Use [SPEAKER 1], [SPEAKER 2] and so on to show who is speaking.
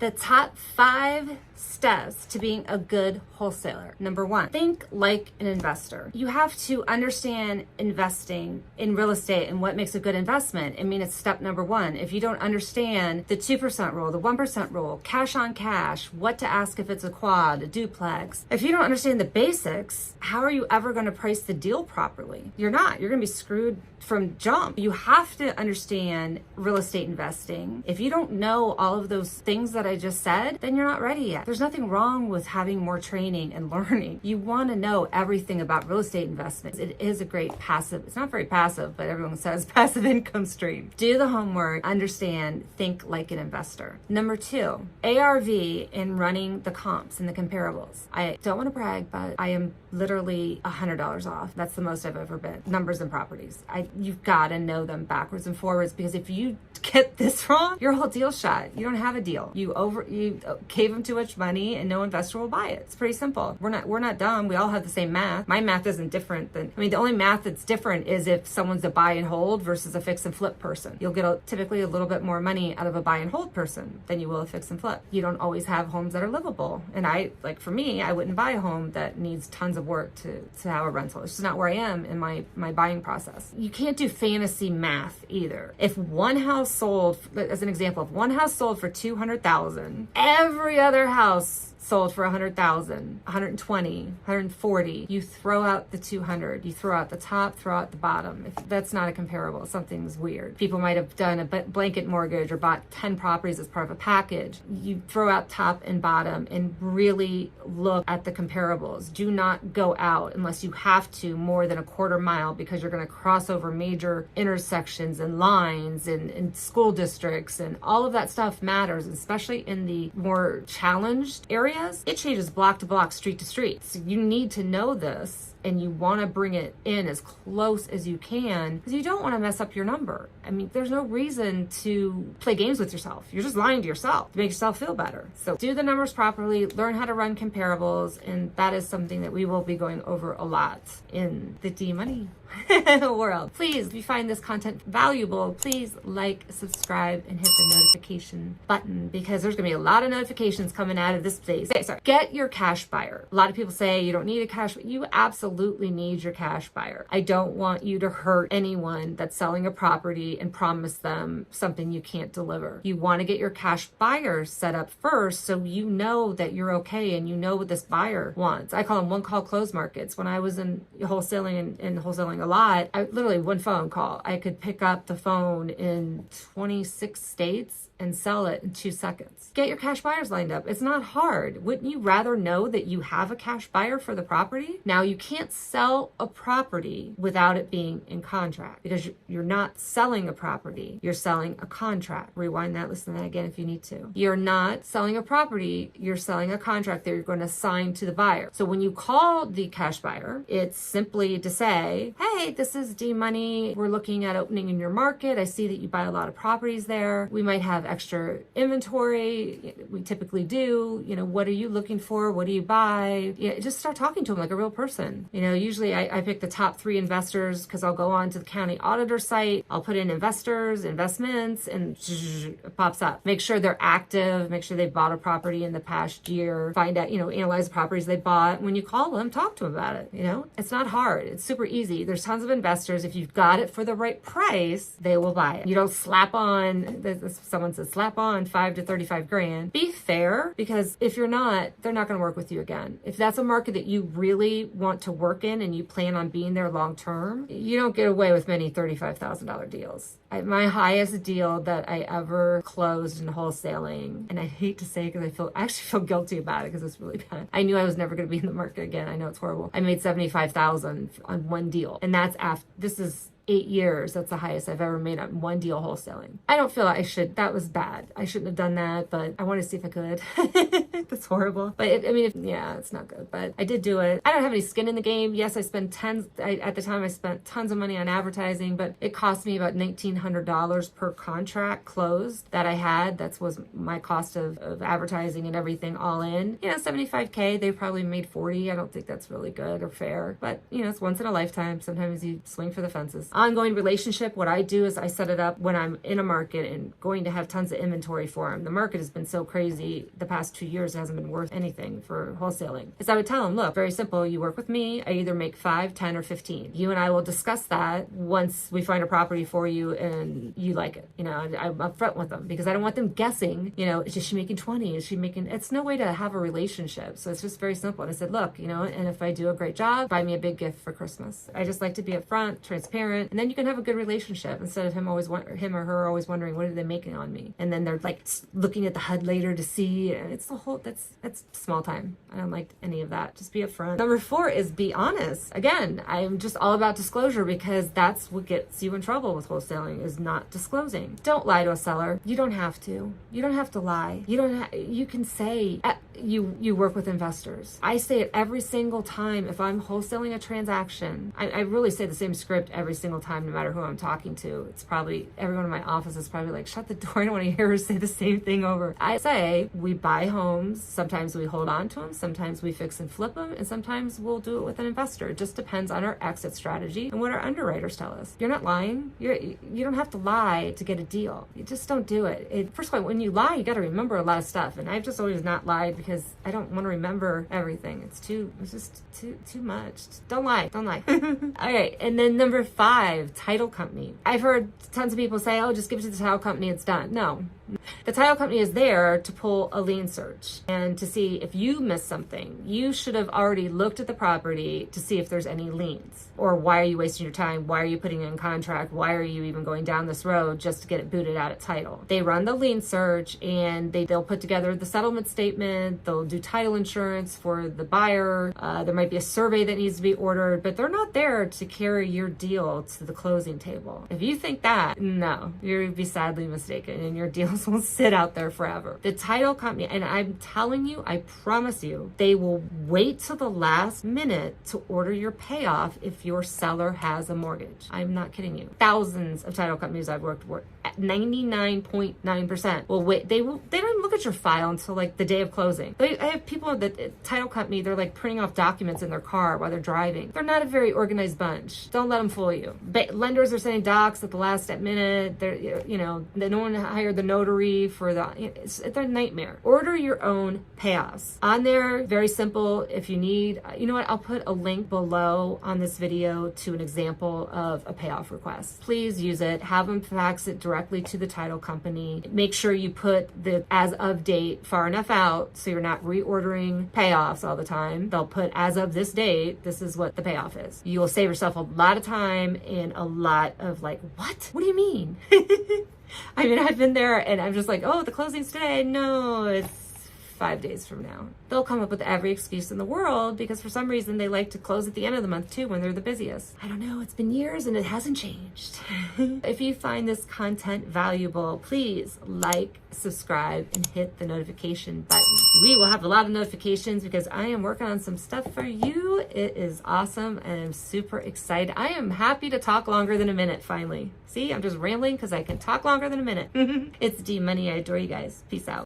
[SPEAKER 1] The top 5 steps to being a good wholesaler. Number 1, think like an investor. You have to understand investing in real estate and what makes a good investment. I mean, it's step number 1. If you don't understand the 2% rule, the 1% rule, cash on cash, what to ask if it's a quad, a duplex, if you don't understand the basics, how are you ever going to price the deal properly? You're not. You're going to be screwed from jump. You have to understand real estate investing. If you don't know all of those things that I just said, then you're not ready yet. There's nothing wrong with having more training and learning. You want to know everything about real estate investments. It is a great passive, it's not very passive, but everyone says passive income stream. Do the homework, understand, think like an investor. Number 2, ARV in running the comps and the comparables. I don't want to brag, but I am literally $100 off. That's the most I've ever been. Numbers and properties. You've got to know them backwards and forwards, because if you get this wrong, your whole deal's shot. You don't have a deal. You gave them too much money and no investor will buy it. It's pretty simple. We're not dumb. We all have the same math. My math isn't different than, the only math that's different is if someone's a buy and hold versus a fix and flip person. You'll get typically a little bit more money out of a buy and hold person than you will a fix and flip. You don't always have homes that are livable. And for me, I wouldn't buy a home that needs tons of work to have a rental. It's just not where I am in my buying process. You can't do fantasy math either. If one house sold, as an example, if one house sold for $200,000, every other house sold for $100,000, $120,000, $140,000. You throw out the 200. You throw out the top, throw out the bottom. If that's not a comparable, something's weird. People might have done a blanket mortgage or bought 10 properties as part of a package. You throw out top and bottom and really look at the comparables. Do not go out unless you have to more than a quarter mile, because you're going to cross over major intersections and lines and school districts, and all of that stuff matters, especially in the more challenged areas. It changes block to block, street to street. So you need to know this, and you want to bring it in as close as you can, because you don't want to mess up your number. There's no reason to play games with yourself. You're just lying to yourself to make yourself feel better. So do the numbers properly, learn how to run comparables, and that is something that we will be going over a lot in the D-Money world. Please, if you find this content valuable, please like, subscribe, and hit the notification button, because there's going to be a lot of notifications coming out of this place. Okay, sorry. Get your cash buyer. A lot of people say you don't need a cash, but you absolutely need your cash buyer. I don't want you to hurt anyone that's selling a property and promise them something you can't deliver. You want to get your cash buyer set up first, so you know that you're okay and you know what this buyer wants. I call them one-call close markets. When I was in wholesaling and wholesaling a lot, I literally, one phone call, I could pick up the phone in 26 states and sell it in 2 seconds. Get your cash buyers lined up. It's not hard. Wouldn't you rather know that you have a cash buyer for the property? Now, you can't sell a property without it being in contract, because you're not selling a property. You're selling a contract. Rewind that, listen to that again if you need to. You're not selling a property. You're selling a contract that you're going to sign to the buyer. So when you call the cash buyer, it's simply to say, hey, this is D-Money. We're looking at opening in your market. I see that you buy a lot of properties there. We might have extra inventory. We typically do. What are you looking for? What do you buy? Just start talking to them like a real person. Usually I pick the top 3 investors, because I'll go on to the county auditor site. I'll put in investors, investments, and it pops up. Make sure they're active. Make sure they've bought a property in the past year. Find out, analyze the properties they bought. When you call them, talk to them about it. It's not hard. It's super easy. There's tons of investors. If you've got it for the right price, they will buy it. You don't slap on, someone says, slap on $5 to $35 grand. Be fair, because if you're not, they're not going to work with you again. If that's a market that you really want to work in and you plan on being there long term, you don't get away with many $35,000 deals. My highest deal that I ever closed in wholesaling, and I hate to say it because I actually feel guilty about it because it's really bad. I knew I was never going to be in the market again. I know it's horrible. I made $75,000 on one deal, and that's after, this is 8 years. That's the highest I've ever made on one deal wholesaling. I don't feel I should, that was bad. I shouldn't have done that, but I wanted to see if I could. That's horrible. But it's not good, but I did do it. I don't have any skin in the game. Yes, I spent at the time I spent tons of money on advertising, but it cost me about $1,900 per contract closed that I had. That was my cost of advertising and everything all in. $75K, they probably made $40. I don't think that's really good or fair, but it's once in a lifetime. Sometimes you swing for the fences. ongoing relationship, what I do is I set it up when I'm in a market and going to have tons of inventory for them. The market has been so crazy the past 2 years, it hasn't been worth anything for wholesaling. Is I would tell them, look, very simple, you work with me, I either make 5, 10, or 15. You and I will discuss that once we find a property for you and you like it. You know, I'm upfront with them because I don't want them guessing, you know, is she making 20? Is she making, it's no way to have a relationship. So it's just very simple. And I said, look, you know, and if I do a great job, buy me a big gift for Christmas. I just like to be upfront, transparent, and then you can have a good relationship instead of him or her always wondering, what are they making on me? And then they're like looking at the HUD later to see, and it's the whole, that's small time. I don't like any of that. Just be upfront. Number 4 is be honest. Again, I'm just all about disclosure because that's what gets you in trouble with wholesaling is not disclosing. Don't lie to a seller. You don't have to. You don't have to lie. You can say you work with investors. I say it every single time if I'm wholesaling a transaction. I really say the same script every single time, no matter who I'm talking to. It's probably, everyone in my office is probably like, shut the door, I don't want to hear her say the same thing over. I say, we buy homes, sometimes we hold on to them, sometimes we fix and flip them, and sometimes we'll do it with an investor. It just depends on our exit strategy and what our underwriters tell us. You're not lying. You don't have to lie to get a deal. You just don't do it. First of all, when you lie, you got to remember a lot of stuff, and I've just always not lied because I don't want to remember everything. It's just too much. Don't lie. All right. And then number 5, title company. I've heard tons of people say, oh, just give it to the title company, it's done. No. The title company is there to pull a lien search and to see if you missed something. You should have already looked at the property to see if there's any liens. Or why are you wasting your time? Why are you putting it in contract? Why are you even going down this road just to get it booted out at title? They run the lien search and they'll put together the settlement statement. They'll do title insurance for the buyer. There might be a survey that needs to be ordered, but they're not there to carry your deal to the closing table. If you think that, no, you'd be sadly mistaken, and your deals will sit out there forever. The title company, and I'm telling you, I promise you, they will wait till the last minute to order your payoff if your seller has a mortgage. I'm not kidding you. Thousands of title companies I've worked for, 99.9% will wait. They don't even look at your file until like the day of closing. I have people at the title company, they're like printing off documents in their car while they're driving. They're not a very organized bunch. Don't let them fool you. But lenders are sending docs at the last minute. They're, you know, no one hired the notary for it's a nightmare. Order your own payoffs. On there, very simple. If you need, you know what, I'll put a link below on this video to an example of a payoff request. Please use it. Have them fax it directly to the title company. Make sure you put the as of date far enough out so you're not reordering payoffs all the time. They'll put as of this date, this is what the payoff is. You will save yourself a lot of time and a lot of like, what? What do you mean? I mean, I've been there and I'm just like, oh, the closing's today. No, it's 5 days from now. They'll come up with every excuse in the world because for some reason they like to close at the end of the month too when they're the busiest. I don't know, it's been years and it hasn't changed. If you find this content valuable, please like, subscribe, and hit the notification button. We will have a lot of notifications because I am working on some stuff for you. It is awesome and I'm super excited. I am happy to talk longer than a minute finally. See, I'm just rambling because I can talk longer than a minute. It's D Money. I adore you guys. Peace out.